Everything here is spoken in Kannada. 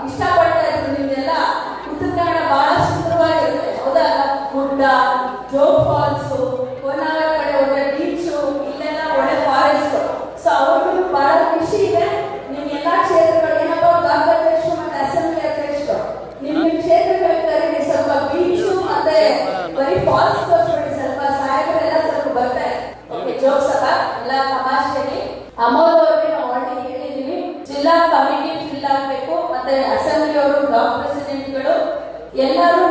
ಇಷ್ಟಪಡ್ತಾ ಇದ್ರು. ನಿಮ್ಗೆಲ್ಲ ಉತ್ತರ ಕನ್ನಡ ಬಹಳ ಸುಂದರವಾಗಿರುತ್ತೆ, ಹೌದಾ? ಗುಡ್ಡ, ಜೋಗ್ ಫಾಲ್ಸ್, ಹೊನ್ನಾವರ ಕಡೆ ಹೋದ್ರೆ ಬೀಚು, ಇಲ್ಲೆಲ್ಲ ಒಳ್ಳೆ ಫಾರೆಸ್ಟ್. ಸೊ ಅವ್ರಿಗೂ ಬಹಳ ಖುಷಿ ಇದೆ. ನಿಮ್ ಎಲ್ಲಾ ಕ್ಷೇತ್ರಗಳು ಏನಪ್ಪ ಗಾಂಧಾಧ್ಯಕ್ಷರು ಮತ್ತೆ ಅಸೆಂಬ್ಲಿ ಅಧ್ಯಕ್ಷರು ನಿಮ್ ಕ್ಷೇತ್ರಗಳಿಗೆ ಕರೀರಿ. ಸ್ವಲ್ಪ ಬೀಚು ಮತ್ತೆ ಬರೀ ಫಾಲ್ಸ್ ತೋರಿಸ್ಬಿಡಿ. ಸ್ವಲ್ಪ ಸಾಹೇಬರೆಲ್ಲ ಸ್ವಲ್ಪ ಬರ್ತಾರೆ. ಓಕೆ, ಜೋಗ್ ಸಭಾ ಎಲ್ಲ ತಮಾಷೆಯಲ್ಲಿ ಅಮೋಲ್ ಅವರಿಗೆ ನಾವು ಆಲ್ರೆಡಿ ಹೇಳಿದೀವಿ, ಜಿಲ್ಲಾ ಕಮಿಟಿ ಫಿಲ್ ಆಗ್ಬೇಕು. ಮತ್ತೆ ಅಸೆಂಬ್ಲಿ ಅವರು, ಬ್ಲಾಕ್ ಪ್ರೆಸಿಡೆಂಟ್ಗಳು ಎಲ್ಲರೂ